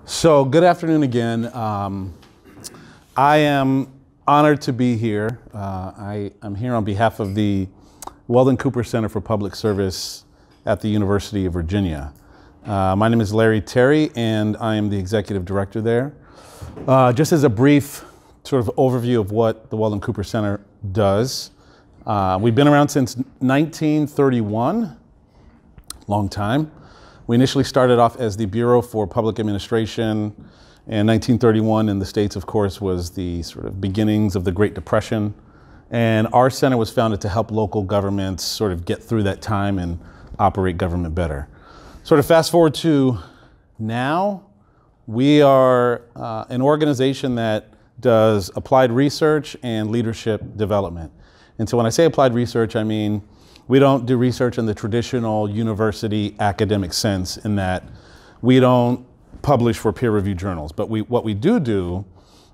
So good afternoon again. I am honored to be here. I'm here on behalf of the Weldon Cooper Center for Public Service at the University of Virginia. My name is Larry Terry, and I am the executive director there. Just as a brief sort of overview of what the Weldon Cooper Center does, we've been around since 1931, long time. We initially started off as the Bureau for Public Administration, and 1931 in the States, of course, was the sort of beginnings of the Great Depression. And our center was founded to help local governments sort of get through that time and operate government better. Sort of fast forward to now, we are an organization that does applied research and leadership development. And so when I say applied research, I mean we don't do research in the traditional university academic sense, in that we don't publish for peer-reviewed journals. But what we do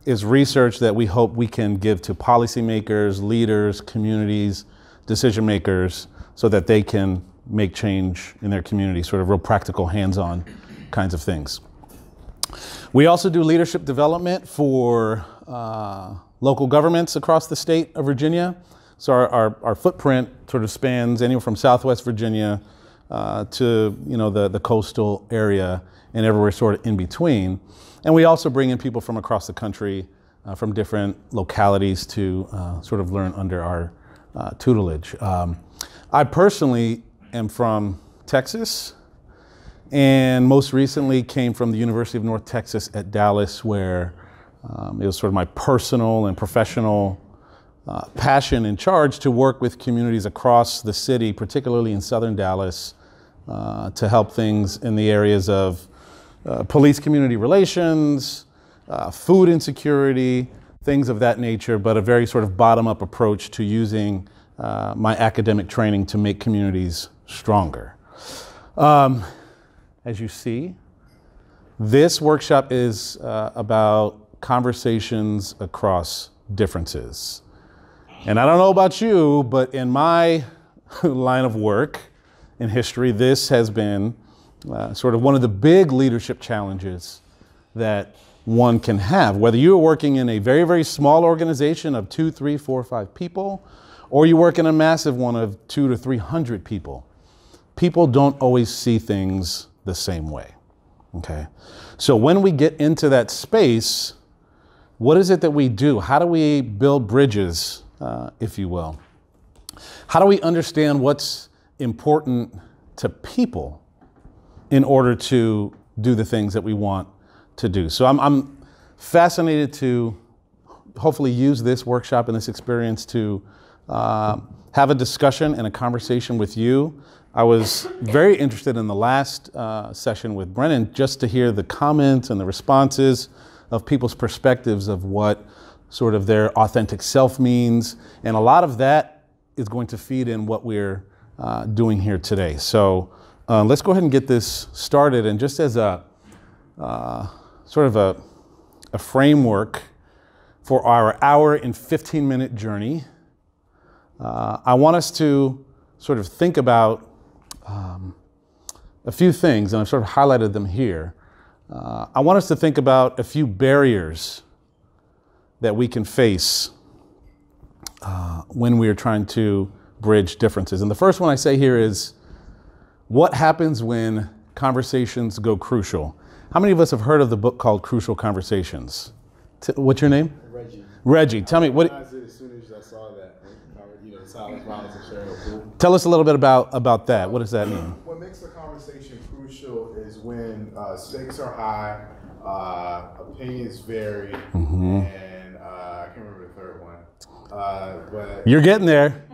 is research that we hope we can give to policymakers, leaders, communities, decision makers, so that they can make change in their community, sort of real practical, hands-on kinds of things. We also do leadership development for local governments across the state of Virginia. So our footprint sort of spans anywhere from Southwest Virginia to the coastal area and everywhere sort of in between. And we also bring in people from across the country, from different localities to sort of learn under our tutelage. I personally am from Texas, and most recently came from the University of North Texas at Dallas, where it was sort of my personal and professional passion and charge to work with communities across the city, particularly in southern Dallas, to help things in the areas of police community relations, food insecurity, things of that nature, but a very sort of bottom-up approach to using my academic training to make communities stronger. As you see, this workshop is about conversations across differences. And I don't know about you, but in my line of work in history, this has been sort of one of the big leadership challenges that one can have. Whether you're working in a very, very small organization of 2, 3, 4, 5 people, or you work in a massive one of 200 to 300 people, people don't always see things the same way, okay? So when we get into that space, what is it that we do? How do we build bridges, if you will? How do we understand what's important to people in order to do the things that we want to do? So I'm fascinated to hopefully use this workshop and this experience to have a discussion and a conversation with you. I was very interested in the last session with Brennan, just to hear the comments and the responses of people's perspectives of what sort of their authentic self means. And a lot of that is going to feed in what we're doing here today. So let's go ahead and get this started. And just as a sort of a framework for our hour and 15-minute journey, I want us to sort of think about a few things, and I've sort of highlighted them here. I want us to think about a few barriers that we can face when we are trying to bridge differences. And the first one I say here is, what happens when conversations go crucial? How many of us have heard of the book called Crucial Conversations? What's your name? Reggie. Reggie, tell me what. As soon as I saw that, silence, violence, and sharing. Tell us a little bit about that. What does that mean? What makes a conversation crucial is when stakes are high, opinions vary, and I can't remember the third one. But you're getting there,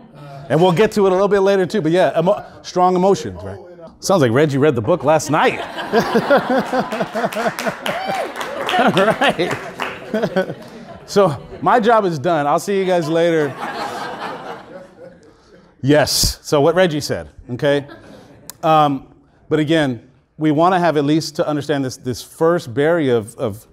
and we'll get to it a little bit later too. But yeah, strong emotions, right? Sounds like Reggie read the book last night. All right. So my job is done. I'll see you guys later. Yes. So what Reggie said. Okay. But again, we want to have, at least to understand this first barrier of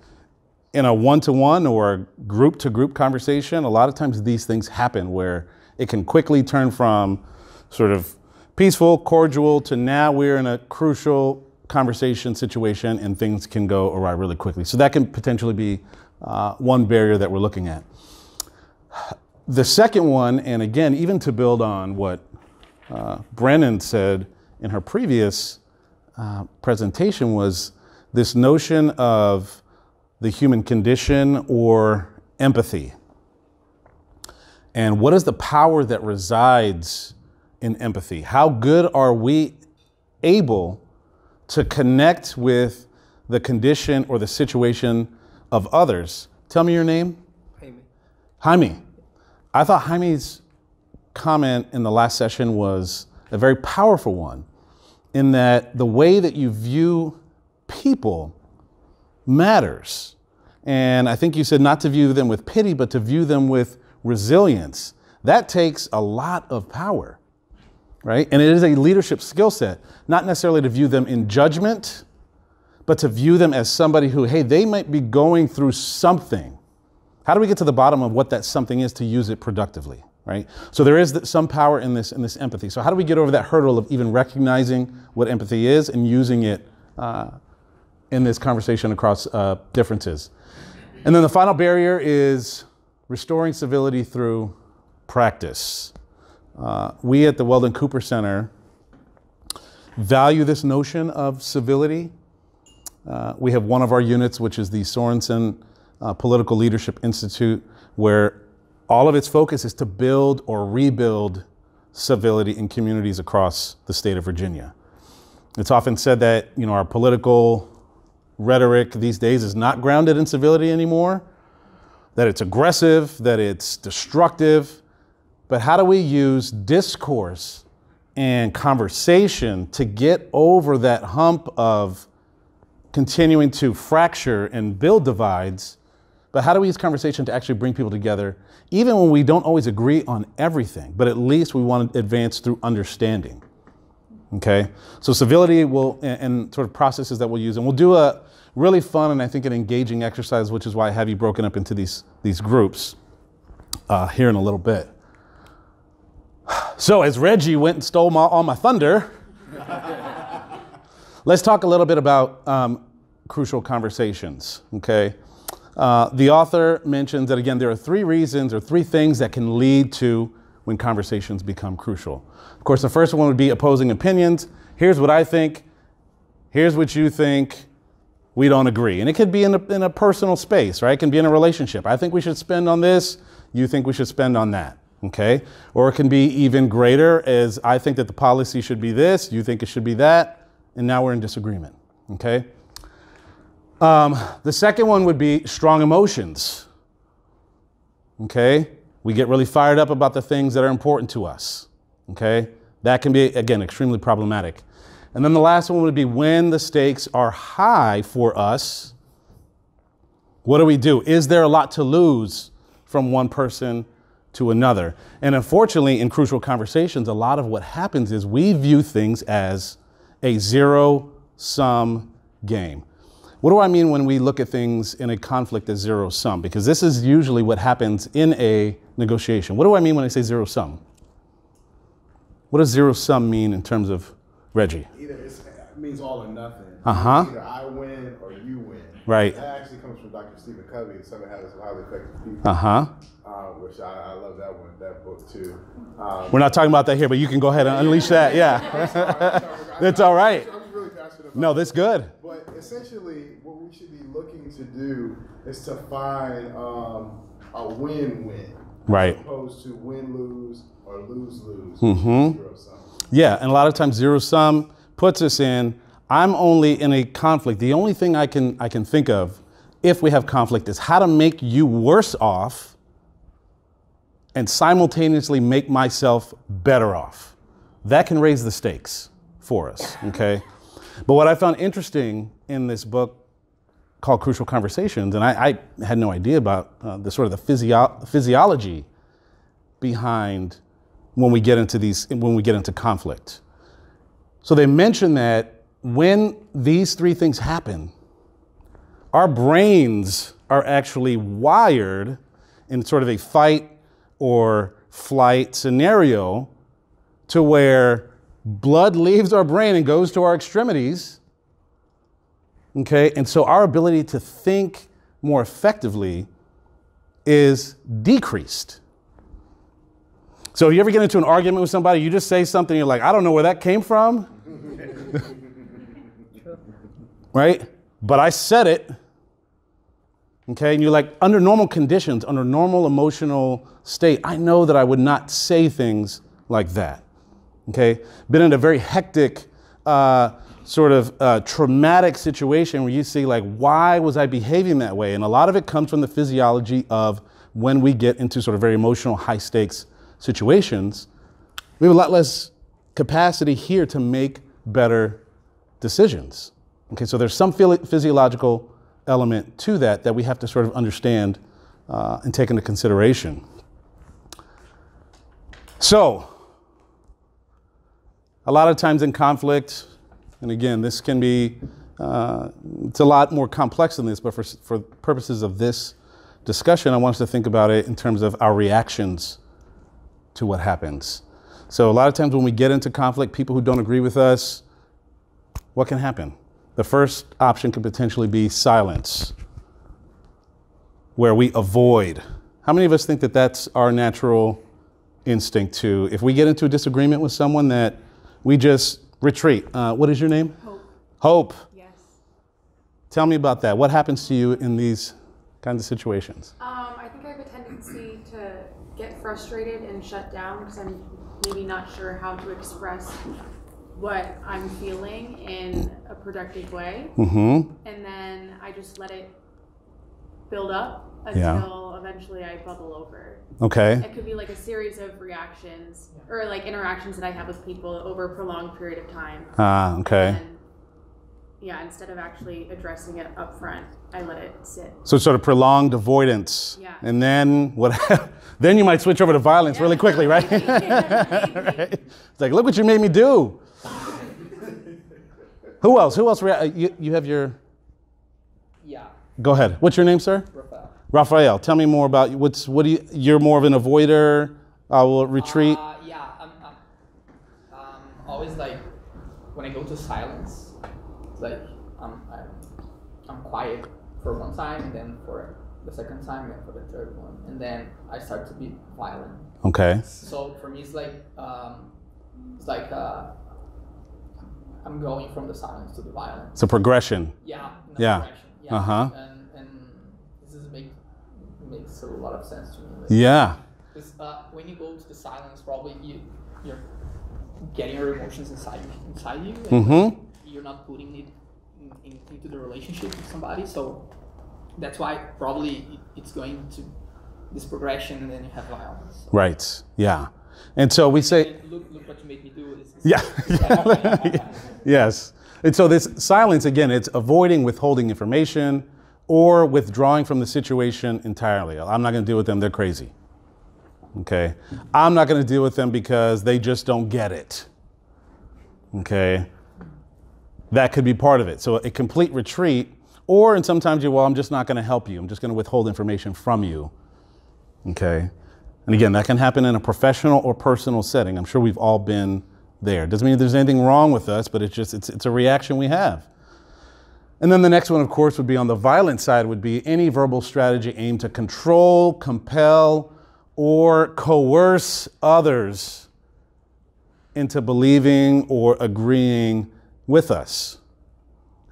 in a one-to-one or a group-to-group conversation. A lot of times these things happen where it can quickly turn from sort of peaceful, cordial, to now we're in a crucial conversation situation and things can go awry really quickly. So that can potentially be one barrier that we're looking at. The second one, and again, even to build on what Brennan said in her previous presentation, was this notion of the human condition or empathy. And what is the power that resides in empathy? How good are we able to connect with the condition or the situation of others? Tell me your name. Jaime. I thought Jaime's comment in the last session was a very powerful one, in that the way that you view people matters. And I think you said not to view them with pity, but to view them with resilience. That takes a lot of power, right? And it is a leadership skill set, not necessarily to view them in judgment, but to view them as somebody who, hey, they might be going through something. How do we get to the bottom of what that something is to use it productively, right? So there is some power in this empathy. So how do we get over that hurdle of even recognizing what empathy is and using it in this conversation across differences? And then the final barrier is restoring civility through practice. We at the Weldon Cooper Center value this notion of civility. We have one of our units, which is the Sorensen Political Leadership Institute, where all of its focus is to build or rebuild civility in communities across the state of Virginia. It's often said that, our political rhetoric these days is not grounded in civility anymore, that it's aggressive, that it's destructive. But how do we use discourse and conversation to get over that hump of continuing to fracture and build divides? But how do we use conversation to actually bring people together, even when we don't always agree on everything, but at least we want to advance through understanding? Okay, so civility and sort of processes that we'll use, and we'll do a really fun and I think an engaging exercise, which is why I have you broken up into these groups here in a little bit. So as Reggie went and stole all my thunder, let's talk a little bit about crucial conversations, okay? The author mentions that, again, there are three reasons or three things that can lead to when conversations become crucial. Of course, the first one would be opposing opinions. Here's what I think. Here's what you think. We don't agree. And it could be in a personal space, right? It can be in a relationship. I think we should spend on this. You think we should spend on that. Okay. Or it can be even greater, as I think that the policy should be this. You think it should be that. And now we're in disagreement. Okay. The second one would be strong emotions. Okay. We get really fired up about the things that are important to us. Okay. That can be, again, extremely problematic. And then the last one would be when the stakes are high for us. What do? Is there a lot to lose from one person to another? And unfortunately, in crucial conversations, a lot of what happens is we view things as a zero-sum game. What do I mean when we look at things in a conflict as zero-sum? Because this is usually what happens in a negotiation. What do I mean when I say zero-sum? What does zero-sum mean in terms of Reggie? Either it means all or nothing. Either I win or you win. Right. That actually comes from Dr. Stephen Covey, Seven Habits of Highly Effective People. Which I love that book too. We're not talking about that here, but you can go ahead and unleash that. Yeah. That's all right. I'm really passionate about No, that's good. But essentially, what we should be looking to do is to find a win-win. Right. As opposed to win-lose or lose-lose. Zero-sum. Yeah, and a lot of times zero-sum puts us in, I'm only in a conflict. The only thing I can think of if we have conflict is how to make you worse off and simultaneously make myself better off. That can raise the stakes for us, okay? But what I found interesting in this book called Crucial Conversations, and I had no idea about the sort of the physiology behind when we get into conflict. So they mention that when these three things happen, our brains are actually wired in sort of a fight or flight scenario to where blood leaves our brain and goes to our extremities, Okay, and so our ability to think more effectively is decreased. So you ever get into an argument with somebody, you just say something, you're like, I don't know where that came from. Right? But I said it. Okay, and you're like, under normal conditions, under normal emotional state, I know that I would not say things like that. Okay, been in a very hectic, traumatic situation where you see like, why was I behaving that way? And a lot of it comes from the physiology of when we get into sort of very emotional, high stakes situations, we have a lot less capacity here to make better decisions. Okay, so there's some physiological element to that we have to sort of understand and take into consideration. So, a lot of times in conflict, and again, this can be, it's a lot more complex than this, but for purposes of this discussion, I want us to think about it in terms of our reactions to what happens. So a lot of times when we get into conflict, people who don't agree with us, what can happen? The first option could potentially be silence, where we avoid. How many of us think that that's our natural instinct to, if we get into a disagreement with someone, that we just retreat? What is your name? Hope. Hope. Yes. Tell me about that. What happens to you in these kinds of situations? I think I have a tendency to get frustrated and shut down because I'm maybe not sure how to express what I'm feeling in a productive way. Mm-hmm. And then I just let it build up until eventually I bubble over. Okay. It could be like a series of reactions or like interactions that I have with people over a prolonged period of time. Okay. And yeah, instead of actually addressing it up front, I let it sit. So sort of prolonged avoidance. Yeah. And then what? Then you might switch over to violence really quickly, right? Maybe. Right? It's like, look what you made me do. Who else? You have your... Yeah. Go ahead. What's your name, sir? Rafael. Raphael. Tell me more about you're more of an avoider, will retreat? Yeah, I'm always like, when I go to silence, it's like I'm quiet for one time, and then for the second time, and for the third one, and then I start to be violent. Okay. So for me, it's like I'm going from the silence to the violence. It's a progression. Yeah. Yeah. Progression. Yeah. Uh-huh. And this is makes a lot of sense to me. Like, Yeah. because when you go to the silence, probably you're getting your emotions inside you, and Mm-hmm. you're not putting it into the relationship with somebody. So that's why probably it's going to this progression, and then you have violence. Right. Yeah. And so we say, And look what you made me do. yeah. Yes. And so this silence, again, it's avoiding withholding information or withdrawing from the situation entirely. I'm not going to deal with them. They're crazy. Okay. I'm not going to deal with them because they just don't get it. Okay. That could be part of it. So a complete retreat, and sometimes I'm just not going to help you. I'm just going to withhold information from you. Okay. And again, that can happen in a professional or personal setting. I'm sure we've all been there. Doesn't mean there's anything wrong with us, but it's a reaction we have. And then the next one, of course, would be on the violent side, would be any verbal strategy aimed to control, compel, or coerce others into believing or agreeing with us.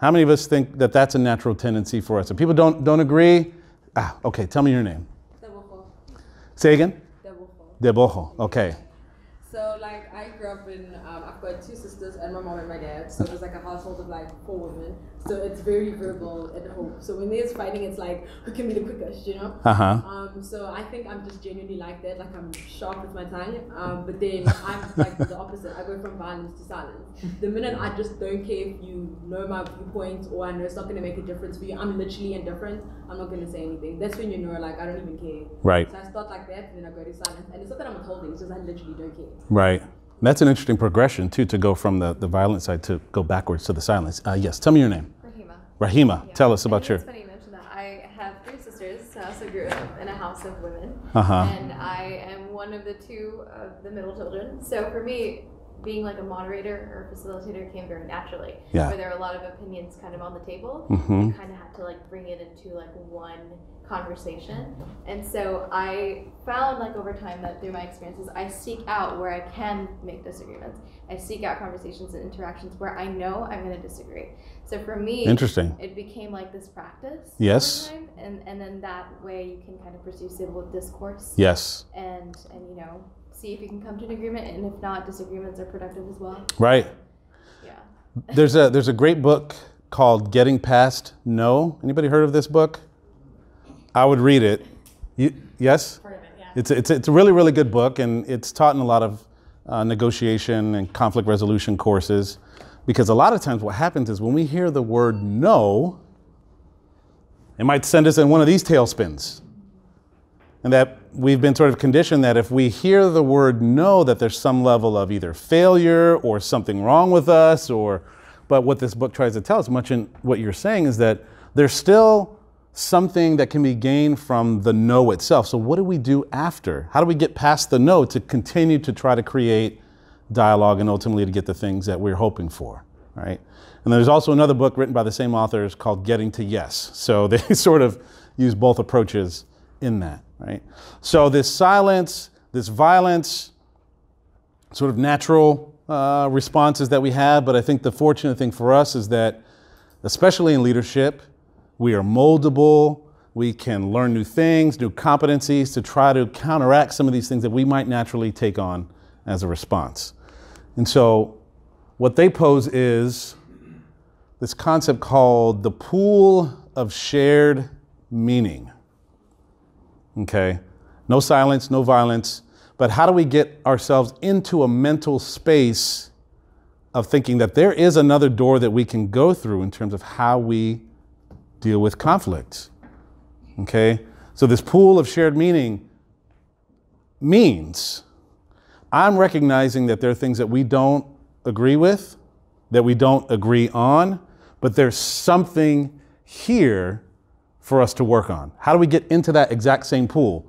How many of us think that that's a natural tendency for us? If people don't agree, okay, tell me your name. Say again? Debojo. Okay. So like I grew up in, I've got two sisters and my mom and my dad. So there's like a household of like 4 women. So it's very verbal at home. So when there's fighting, it's like, who can be the quickest, you know? So I think I'm just genuinely like that. Like I'm sharp with my tongue. But then I'm like the opposite. I go from violence to silence. The minute I just don't care if you know my viewpoint or I know it's not going to make a difference for you, I'm literally indifferent. I'm not going to say anything. That's when you know, like, I don't even care. Right. So I start like that, and then I go to silence. And it's not that I'm withholding, it's just I literally don't care. Right. That's an interesting progression, too, to go from the violent side to go backwards to the silence. Yes, tell me your name. Rahima, tell us about your... It's funny you mention that. I have 3 sisters, so I also grew up in a house of women. Uh-huh. And I am one of the 2 of the middle children. So for me, being like a moderator or facilitator came very naturally. Yeah. Where there were a lot of opinions kind of on the table. Mm-hmm. You kind of had to like bring it into like one conversation. And so I found like over time that through my experiences, I seek out where I can make disagreements. I seek out conversations and interactions where I know I'm going to disagree. So for me, Interesting. It became like this practice. Yes. Over time, and then that way you can kind of pursue civil discourse. Yes. And you know, see if you can come to an agreement, and if not, disagreements are productive as well. Right. Yeah. There's a great book called Getting Past No. Anybody heard of this book? I would read it. Yes? Part of it, yeah. It's a really, really good book, and it's taught in a lot of negotiation and conflict resolution courses, because a lot of times what happens is when we hear the word no, it might send us in one of these tailspins. And that we've been sort of conditioned that if we hear the word no, that there's some level of either failure or something wrong with us, but what this book tries to tell us, much in what you're saying, is that there's still something that can be gained from the no itself. So what do we do after? How do we get past the no to continue to try to create dialogue and ultimately to get the things that we're hoping for, right? And there's also another book written by the same authors called Getting to Yes. So they sort of use both approaches in that, right? So this silence, this violence, sort of natural responses that we have, but I think the fortunate thing for us is that, especially in leadership, we are moldable, we can learn new things, new competencies to try to counteract some of these things that we might naturally take on as a response. And so what they pose is this concept called the pool of shared meaning. Okay, no silence, no violence, but how do we get ourselves into a mental space of thinking that there is another door that we can go through in terms of how we deal with conflict? Okay, so this pool of shared meaning means I'm recognizing that there are things that we don't agree with, that we don't agree on, but there's something here for us to work on. How do we get into that exact same pool?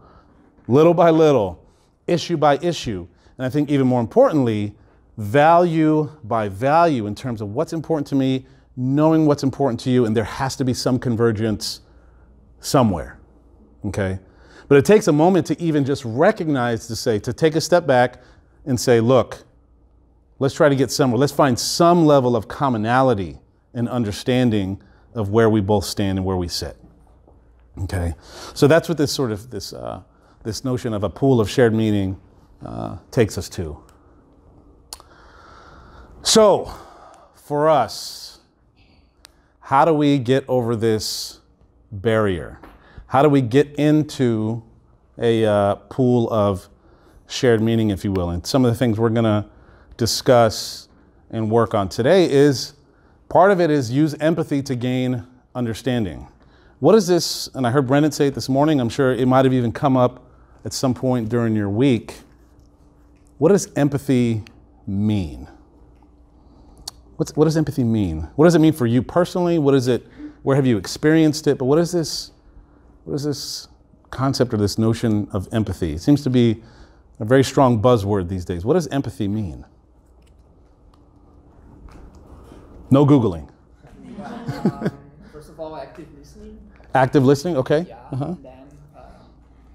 Little by little, issue by issue. And I think even more importantly, value by value in terms of what's important to me, knowing what's important to you, and there has to be some convergence somewhere, okay? But it takes a moment to even just recognize, to take a step back and say, look, let's try to get somewhere. Let's find some level of commonality and understanding of where we both stand and where we sit, okay? So that's what this notion of a pool of shared meaning takes us to. So for us, how do we get over this barrier? How do we get into a pool of shared meaning, if you will? And some of the things we're going to discuss and work on today is, part of it is use empathy to gain understanding. What is this? And I heard Brendan say it this morning. I'm sure it might have even come up at some point during your week. What does empathy mean? What does empathy mean? What does it mean for you personally? What is it? Where have you experienced it? But what is this concept or this notion of empathy? It seems to be a very strong buzzword these days. What does empathy mean? No Googling. First of all, active listening. Active listening, okay. Yeah, Uh-huh. and then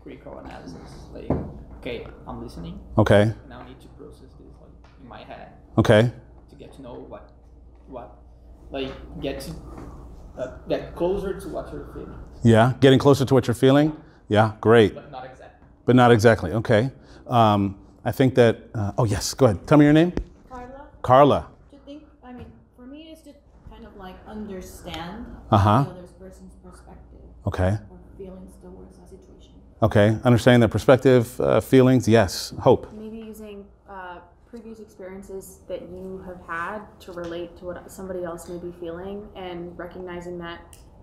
critical analysis. Like, okay, I'm listening. Okay. Now I need to process this like in my head Okay. to get to know what, like get closer to what you're feeling. Yeah, getting closer to what you're feeling. Yeah, great. But not exactly. But not exactly. Okay. I think that. Oh yes, go ahead. Tell me your name. Carla, Carla. for me, it's just kind of like understand Uh-huh. the other person's perspective Okay. or feelings towards a situation. Okay. Understanding their perspective, feelings. Yes. Hope. Maybe using previous experiences that you have had to relate to what somebody else may be feeling, and recognizing that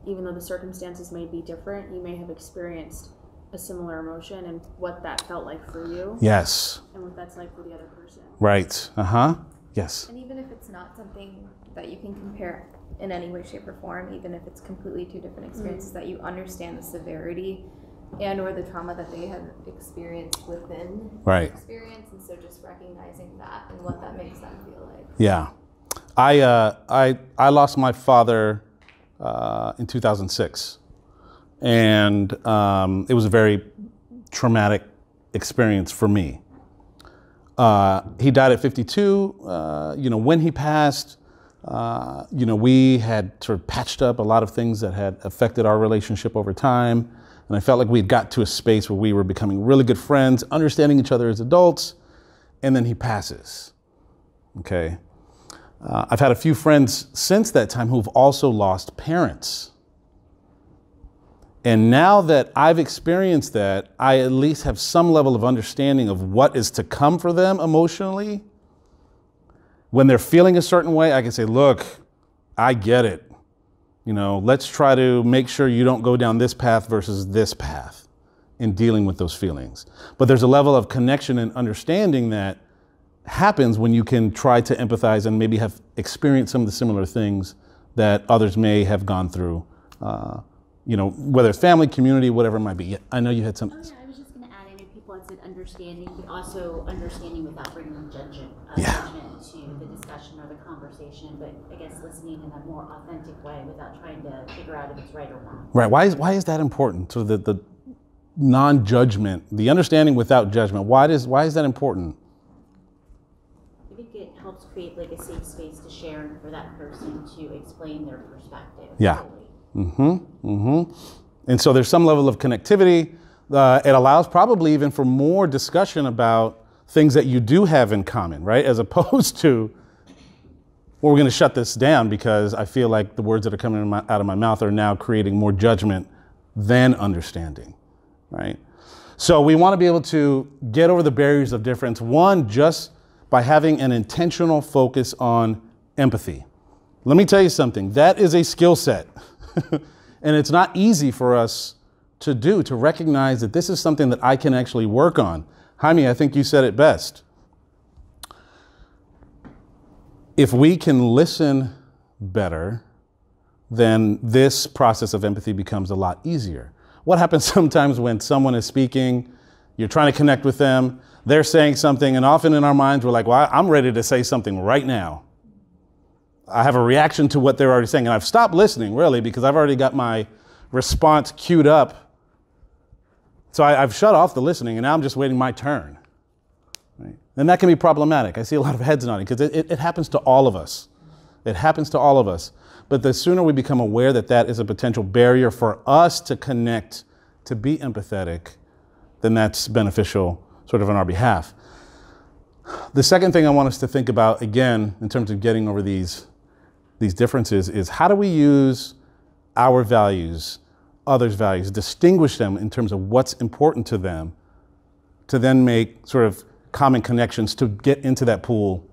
even though the circumstances may be different, you may have experienced a similar emotion and what that felt like for you. Yes. And what that's like for the other person. Right. Uh-huh. Yes. And even if it's not something that you can compare in any way, shape, or form, even if it's completely two different experiences, that you understand the severity and or the trauma that they have experienced within Right. experience, and so just recognizing that and what that makes them feel like. Yeah. I lost my father in 2006, and it was a very traumatic experience for me. He died at 52. When he passed, we had sort of patched up a lot of things that had affected our relationship over time. And I felt like we had got to a space where we were becoming really good friends, understanding each other as adults, and then he passes. Okay. I've had a few friends since that time who've also lost parents. And now that I've experienced that, I at least have some level of understanding of what is to come for them emotionally. When they're feeling a certain way, I can say, look, I get it. Let's try to make sure you don't go down this path versus this path in dealing with those feelings. But there's a level of connection and understanding that happens when you can try to empathize and maybe have experienced some of the similar things that others may have gone through, whether it's family, community, whatever it might be. I know you had some. Oh yeah, I was just going to add in, if people had said understanding, but also understanding without bringing judgment to the discussion or the conversation, but I guess listening in a more authentic way without trying to figure out if it's right or wrong. Right. Why is that important? So the non-judgment, the understanding without judgment. Why is that important? I think it helps create like a safe space to share and for that person to explain their perspective. Yeah. Fully. And so there's some level of connectivity. It allows probably even for more discussion about things that you do have in common, right? As opposed to, well, we're going to shut this down because I feel like the words that are coming out of my mouth are now creating more judgment than understanding, right? So we want to be able to get over the barriers of difference, one, just by having an intentional focus on empathy. Let me tell you something, that is a skill set. And it's not easy for us to do, to recognize that this is something that I can actually work on. Jaime, I think you said it best. If we can listen better, then this process of empathy becomes a lot easier. What happens sometimes when someone is speaking, you're trying to connect with them, they're saying something, and often in our minds we're like, well, I'm ready to say something right now. I have a reaction to what they're already saying, and I've stopped listening, really, because I've already got my response queued up. So I've shut off the listening, and now I'm just waiting my turn. Right? And that can be problematic. I see a lot of heads nodding, because it happens to all of us. It happens to all of us. But the sooner we become aware that that is a potential barrier for us to connect, to be empathetic, then that's beneficial sort of on our behalf. The second thing I want us to think about, again, in terms of getting over these differences, is how do we use our values, others' values, distinguish them in terms of what's important to them, to then make sort of common connections to get into that pool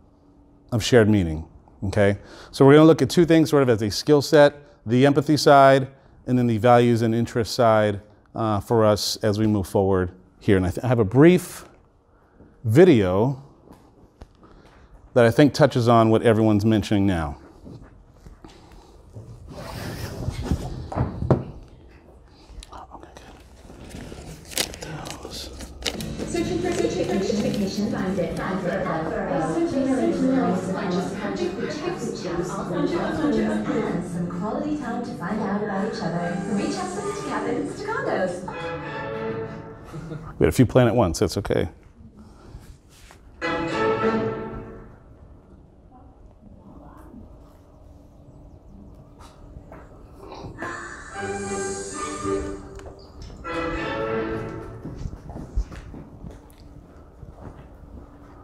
of shared meaning, okay? So we're gonna look at two things sort of as a skill set, the empathy side, and then the values and interest side for us as we move forward here. And I have a brief video that I think touches on what everyone's mentioning now. Searching for certification finds it. And some quality time to find out about each other. Reach out to cabins to condos. We had a few playing at once, that's okay.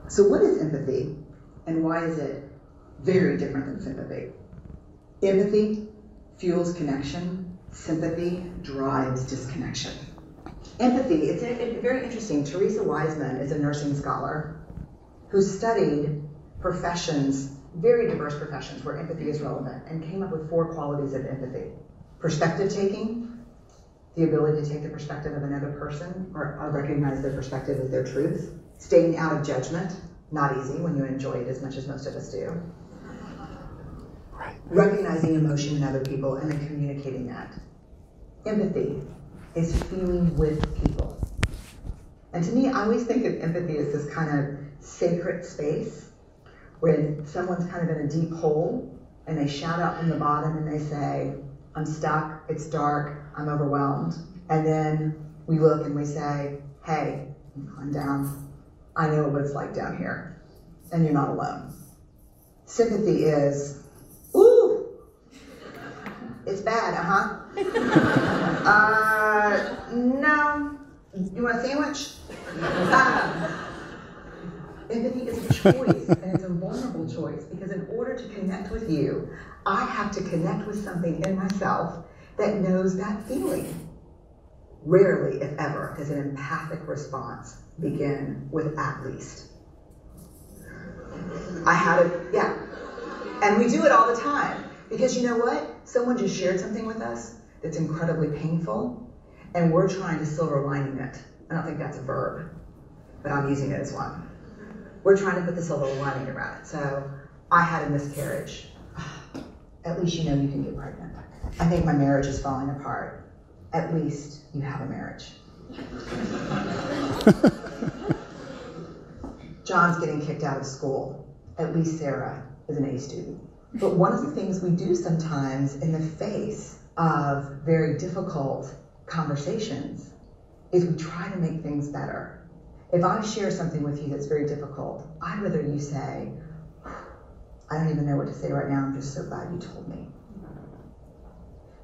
So what is empathy, and why is it very different than sympathy? Empathy fuels connection. Sympathy drives disconnection. Empathy, it's very interesting. Teresa Wiseman is a nursing scholar who studied professions, very diverse professions where empathy is relevant, and came up with 4 qualities of empathy. Perspective taking, the ability to take the perspective of another person or recognize their perspective as their truth. Staying out of judgment, not easy when you enjoy it as much as most of us do. Right. Recognizing emotion in other people and then communicating that. Empathy, is feeling with people. And to me, I always think of empathy as this kind of sacred space when someone's kind of in a deep hole and they shout out from the bottom and they say, I'm stuck, it's dark, I'm overwhelmed. And then we look and we say, hey, climb down. I know what it's like down here, and you're not alone. Sympathy is, ooh, it's bad, no, you want a sandwich? Empathy is a choice, and it's a vulnerable choice, because in order to connect with you, I have to connect with something in myself that knows that feeling. Rarely, if ever, does an empathic response begin with at least. I had it, yeah. And we do it all the time. Because you know what? Someone just shared something with us that's incredibly painful, and we're trying to silver lining it. I don't think that's a verb, but I'm using it as one. We're trying to put the silver lining around it. So, I had a miscarriage. At least you know you can get pregnant. I think my marriage is falling apart. At least you have a marriage. John's getting kicked out of school. At least Sarah is an A student. But one of the things we do sometimes in the face of very difficult conversations is we try to make things better. If I share something with you that's very difficult, I'd rather you say, I don't even know what to say right now, I'm just so glad you told me.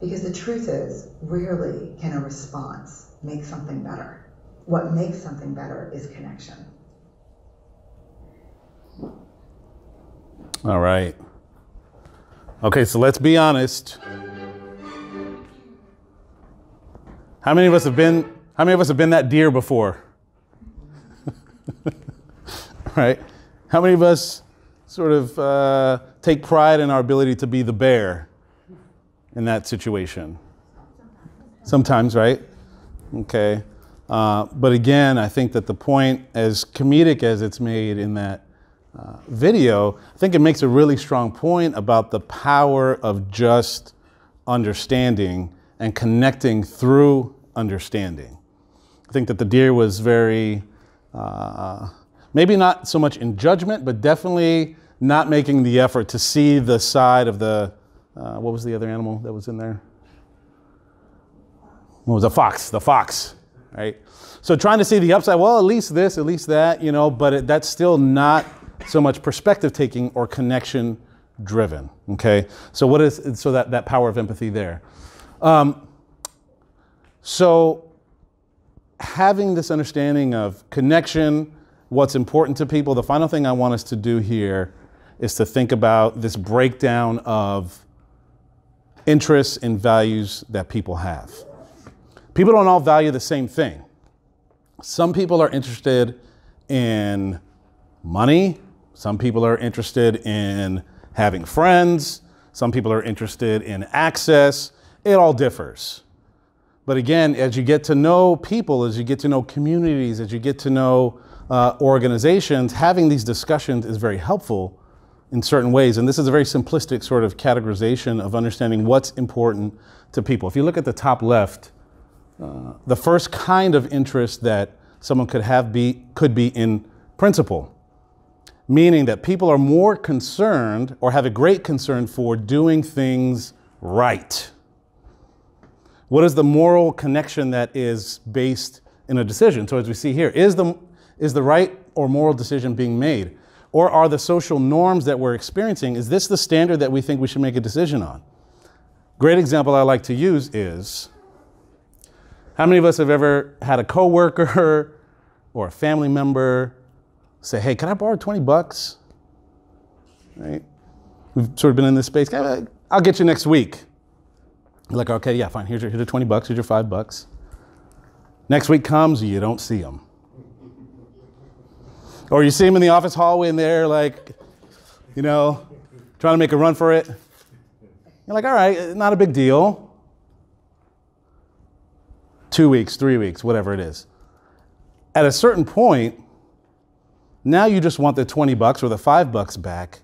Because the truth is, rarely can a response make something better. What makes something better is connection. All right. Okay, so let's be honest. How many of us have been that deer before? Right? How many of us sort of take pride in our ability to be the bear in that situation? Sometimes, right? Okay. But again, I think that the point, as comedic as it's made in that video, I think it makes a really strong point about the power of just understanding and connecting through understanding. I think that the deer was very, maybe not so much in judgment, but definitely not making the effort to see the side of the, what was the other animal that was in there? What was the fox, right? So trying to see the upside, well, at least this, at least that, you know, but that's still not so much perspective taking or connection driven, okay? So that power of empathy there. So having this understanding of connection, what's important to people, the final thing I want us to do here is to think about this breakdown of interests and values that people have. People don't all value the same thing. Some people are interested in money. Some people are interested in having friends. Some people are interested in access. It all differs. But again, as you get to know people, as you get to know communities, as you get to know organizations, having these discussions is very helpful in certain ways. And this is a very simplistic sort of categorization of understanding what's important to people. If you look at the top left, the first kind of interest that someone could be in principle, meaning that people are more concerned or have a great concern for doing things right. What is the moral connection that is based in a decision? So as we see here, is the right or moral decision being made? Or are the social norms that we're experiencing, is this the standard that we think we should make a decision on? Great example I like to use is, how many of us have ever had a coworker or a family member say, hey, can I borrow 20 bucks? Right? We've sort of been in this space. I'll get you next week. You're like, okay, yeah, fine. Here's your 20 bucks. Here's your $5. Next week comes, you don't see them. Or you see them in the office hallway and they're like, you know, trying to make a run for it. You're like, all right, not a big deal. 2 weeks, 3 weeks, whatever it is. At a certain point, now you just want the 20 bucks or the $5 back,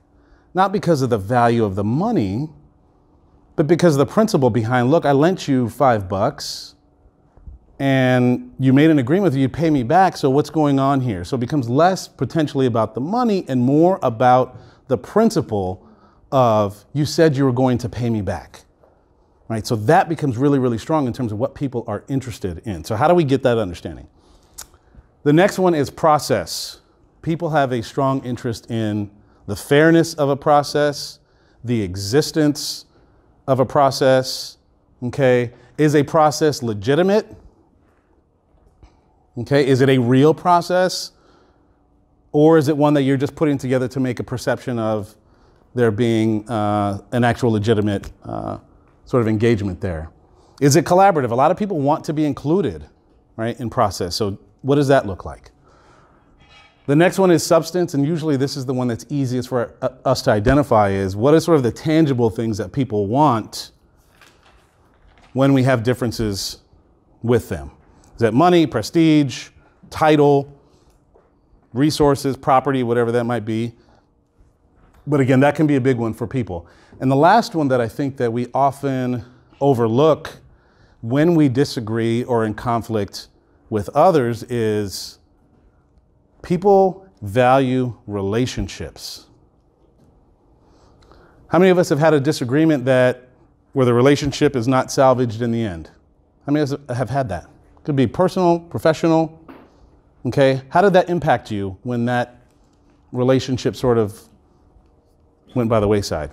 not because of the value of the money, but because of the principle behind, look, I lent you $5. and you made an agreement that you'd pay me back, so what's going on here? So it becomes less potentially about the money and more about the principle of you said you were going to pay me back, right? So that becomes really, really strong in terms of what people are interested in. So how do we get that understanding? The next one is process. People have a strong interest in the fairness of a process, the existence of a process, okay? Is a process legitimate? Okay, is it a real process? Or is it one that you're just putting together to make a perception of there being an actual legitimate sort of engagement there? Is it collaborative? A lot of people want to be included, right, in process. So what does that look like? The next one is substance, and usually this is the one that's easiest for us to identify, is what are sort of the tangible things that people want when we have differences with them? Is that money, prestige, title, resources, property, whatever that might be? But again, that can be a big one for people. And the last one that I think that we often overlook when we disagree or in conflict with others is people value relationships. How many of us have had a disagreement where the relationship is not salvaged in the end? How many of us have had that? Could be personal, professional. Okay, how did that impact you when that relationship sort of went by the wayside?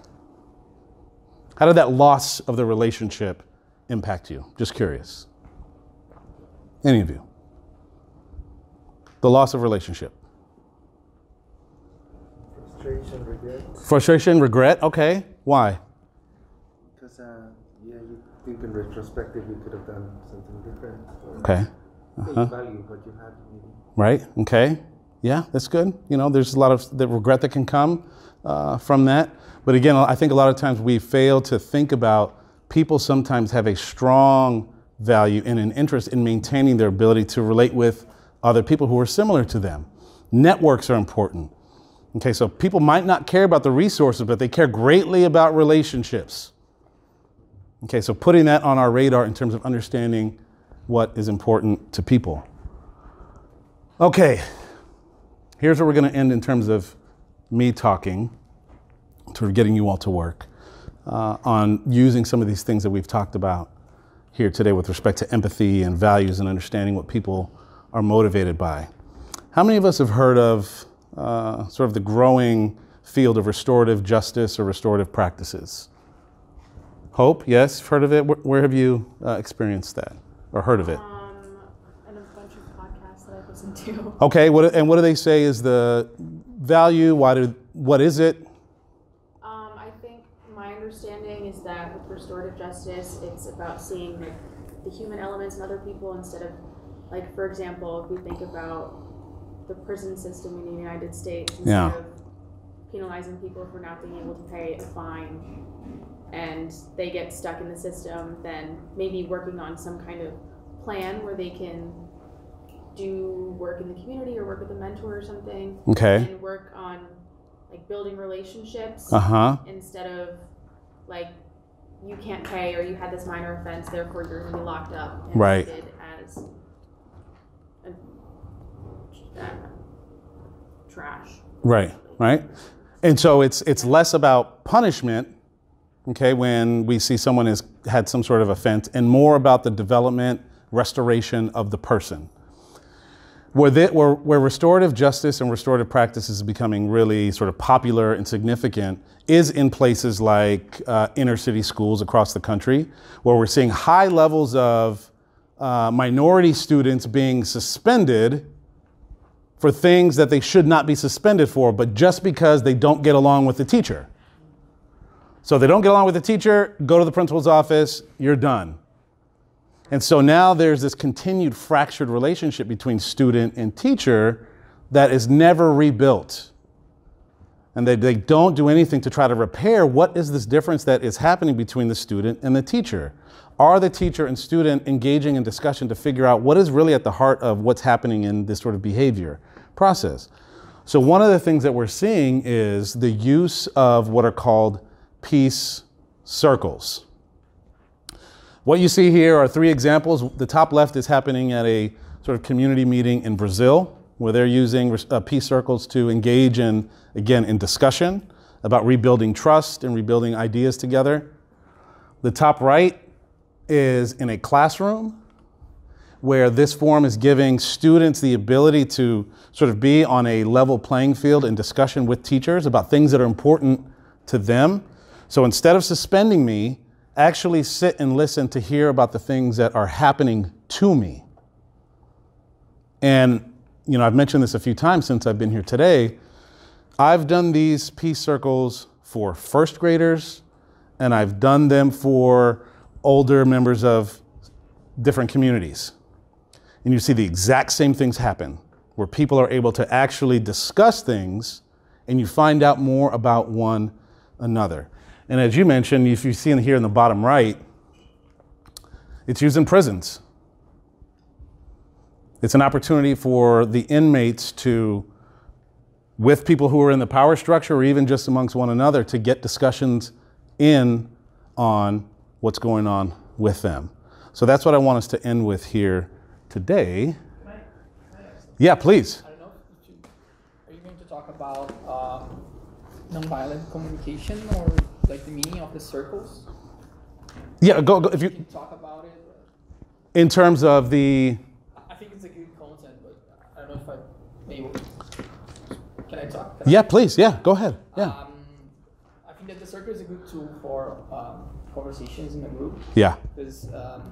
How did that loss of the relationship impact you? Just curious. Any of you? The loss of relationship. Frustration, regret. Frustration, regret, okay. Why? Because you think in retrospective you could have done something different. Okay. You value what you had. Maybe. Right, okay. Yeah, that's good. You know, there's a lot of the regret that can come from that. But again, I think a lot of times we fail to think about people sometimes have a strong value and an interest in maintaining their ability to relate with other people who are similar to them. Networks are important. Okay, so people might not care about the resources, but they care greatly about relationships. Okay, so putting that on our radar in terms of understanding what is important to people. Okay, here's where we're going to end in terms of me talking, sort of getting you all to work on using some of these things that we've talked about here today with respect to empathy and values and understanding what people are motivated by. How many of us have heard of sort of the growing field of restorative justice or restorative practices? Hope, yes, heard of it? Where have you experienced that or heard of it? And a bunch of podcasts that I've listened to. Okay, what do they say is the value? What is it? I think my understanding is that with restorative justice, it's about seeing like the human elements in other people instead of, like, for example, if we think about the prison system in the United States, instead of penalizing people for not being able to pay a fine and they get stuck in the system, then maybe working on some kind of plan where they can do work in the community or work with a mentor or something. Okay. And work on like building relationships instead of like you can't pay or you had this minor offense, therefore you're going to be locked up and treated as trash. Right. And so it's less about punishment, okay, when we see someone has had some sort of offense, and more about the development, restoration of the person. Where restorative justice and restorative practice is becoming really sort of popular and significant is in places like inner city schools across the country, where we're seeing high levels of minority students being suspended for things that they should not be suspended for, but just because they don't get along with the teacher. So they don't get along with the teacher, go to the principal's office, you're done. And so now there's this continued fractured relationship between student and teacher that is never rebuilt. And they don't do anything to try to repair what is this difference that is happening between the student and the teacher. Are the teacher and student engaging in discussion to figure out what is really at the heart of what's happening in this sort of behavior process? So one of the things that we're seeing is the use of what are called peace circles. What you see here are 3 examples. The top left is happening at a sort of community meeting in Brazil, where they're using peace circles to engage in, again, in discussion about rebuilding trust and rebuilding ideas together. The top right is in a classroom where this forum is giving students the ability to sort of be on a level playing field in discussion with teachers about things that are important to them. So instead of suspending me, actually sit and listen to hear about the things that are happening to me. And, you know, I've mentioned this a few times since I've been here today. I've done these peace circles for first graders, and I've done them for older members of different communities. And you see the exact same things happen, where people are able to actually discuss things and you find out more about one another. And as you mentioned, if you see in here in the bottom right, it's used in prisons. It's an opportunity for the inmates to, with people who are in the power structure or even just amongst one another, to get discussions in on what's going on with them. So that's what I want us to end with here today. Can I Yeah, please. I don't know, are you going to talk about nonviolent communication or like the meaning of the circles? Yeah, go if you can talk about it. In terms of the, I think it's a good content, but I don't know if I'm able. Can I talk? yeah, please, yeah, go ahead. Yeah. I think that the circle is a good tool for conversations in a group. Yeah. Because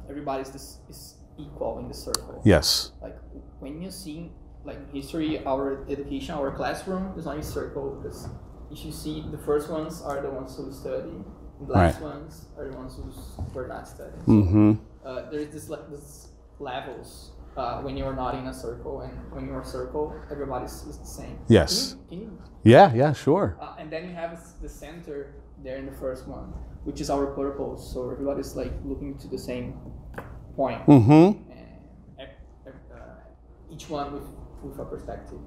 everybody is equal in the circle. Yes. Like when you see like history, our education, our classroom is not a circle, because if you see, the first ones are the ones who study, the last ones are the ones who were not studying. Mm-hmm. There is this levels when you're not in a circle, and when you're a circle, everybody's the same. Yes. Can you Yeah, sure. and then you have the center there in the first one, which is our purpose. So everybody's like looking to the same point. Mm-hmm. And each one with a perspective.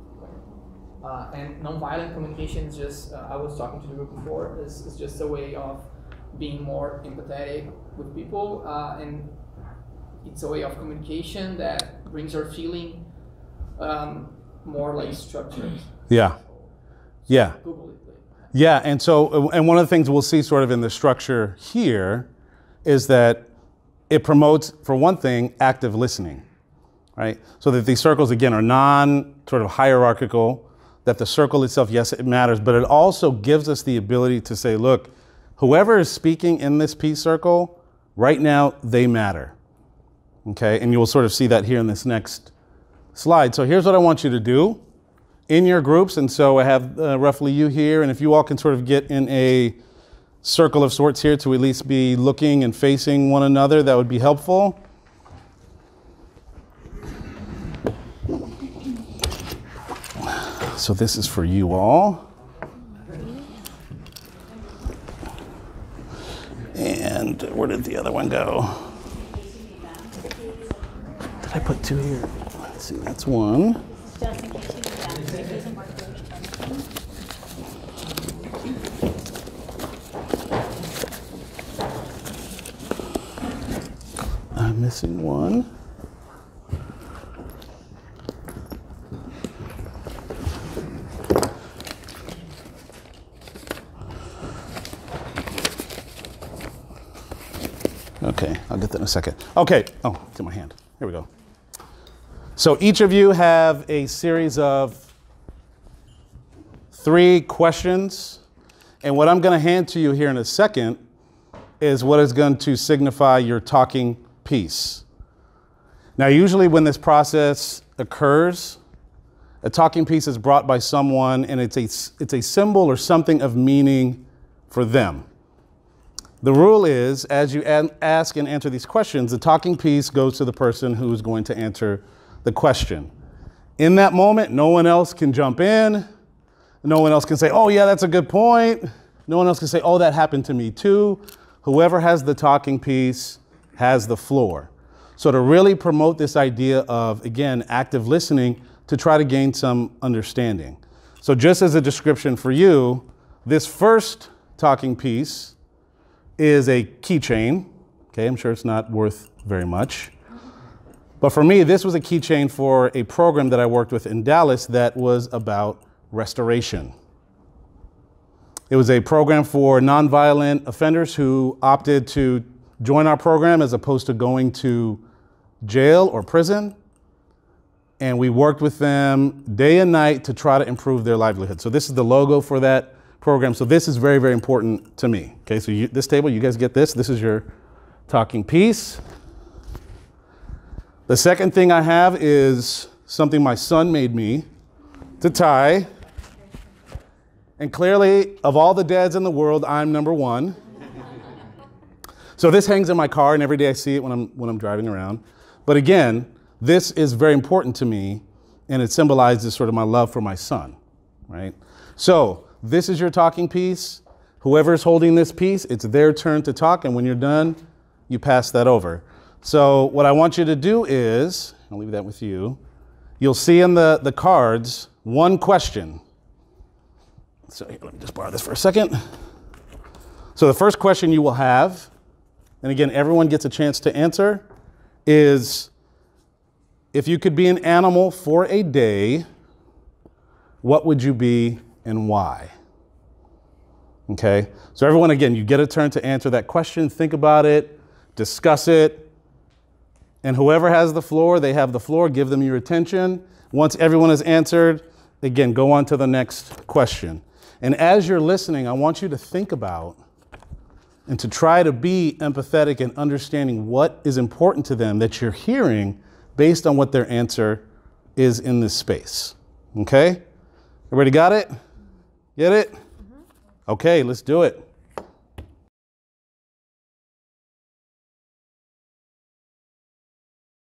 And nonviolent communication is just, I was talking to the group before, is just a way of being more empathetic with people, and it's a way of communication that brings our feeling more like structured. Yeah. Yeah. Google it. Yeah, and so, and one of the things we'll see sort of in the structure here is that it promotes, for one thing, active listening, right? So that these circles, again, are sort of hierarchical, that the circle itself, yes, it matters, but it also gives us the ability to say, look, whoever is speaking in this peace circle, right now, they matter, okay? And you'll sort of see that here in this next slide. So here's what I want you to do in your groups. And so I have roughly you here, and if you all can sort of get in a circle of sorts here to at least be looking and facing one another, that would be helpful. So this is for you all. And where did the other one go? Did I put 2 here? Let's see, that's one. I'm missing one. Okay, I'll get that in a second. Okay, oh, it's in my hand. Here we go. So each of you have a series of 3 questions. And what I'm going to hand to you here in a second is what is going to signify your talking piece. Now, usually when this process occurs, a talking piece is brought by someone, and it's a symbol or something of meaning for them. The rule is, as you ask and answer these questions, the talking piece goes to the person who's going to answer the question. In that moment, no one else can jump in. No one else can say, oh, yeah, that's a good point. No one else can say, oh, that happened to me too. Whoever has the talking piece has the floor. So to really promote this idea of, again, active listening to try to gain some understanding. So just as a description for you, this first talking piece is a keychain, Okay, I'm sure it's not worth very much. But for me, this was a keychain for a program that I worked with in Dallas that was about restoration. It was a program for nonviolent offenders who opted to join our program as opposed to going to jail or prison. And we worked with them day and night to try to improve their livelihood. So this is the logo for that program. So this is very, very important to me. Okay, so this table, you guys get this. This is your talking piece. The second thing I have is something my son made me to tie. And clearly, of all the dads in the world, I'm number one. So this hangs in my car, and every day I see it when I'm driving around. But again, this is very important to me, and it symbolizes sort of my love for my son, right? So this is your talking piece. Whoever's holding this piece, it's their turn to talk, and when you're done, you pass that over. So what I want you to do is, I'll leave that with you, you'll see in the cards one question. So here, let me just borrow this for a second. So the first question you will have, and again, everyone gets a chance to answer, is if you could be an animal for a day, what would you be and why? Okay, so everyone, again, you get a turn to answer that question, think about it, discuss it, and whoever has the floor, they have the floor, give them your attention. Once everyone has answered, again, go on to the next question. And as you're listening, I want you to think about and to try to be empathetic and understanding what is important to them that you're hearing based on what their answer is in this space. Okay? Everybody got it? Get it? Okay, let's do it.